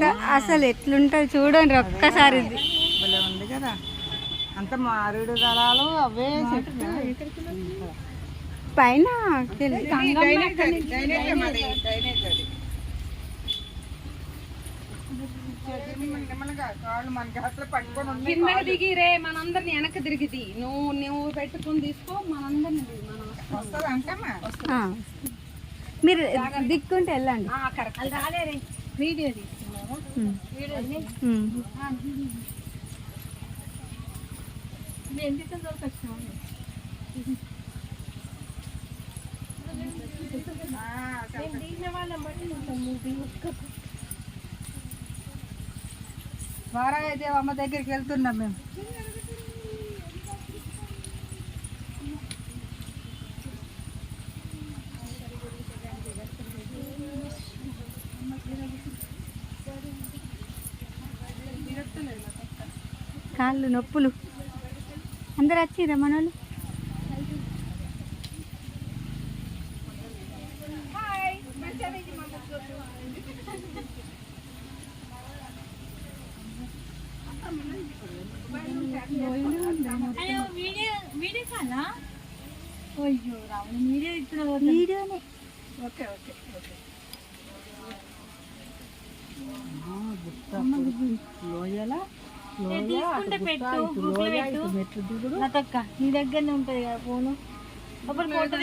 ఎంత అసలు ఎట్లుంటుంది చూడండి ఒక్కసారి ఇది ఉంది కదా అంత మారేడు దళాలు అవే పైన కిందకి దిగి రే మనందరిని వెనక్కి తిరిగిది నువ్వు పెట్టుకుని తీసుకో మనందరిని మీరు దిక్కుంటే వెళ్ళండి వీడియో తీసుకున్నావా వారాయితే అమ్మ దగ్గరికి వెళ్తున్నాం మేము. కాళ్ళు నొప్పులు అందరు వచ్చిరా మనోళ్ళు వీడియోనే ఓకే ఓకే ఓకే లోయల నీ దగ్గరనే ఉంటది కదా ఫోను అప్పుడు ఫోటో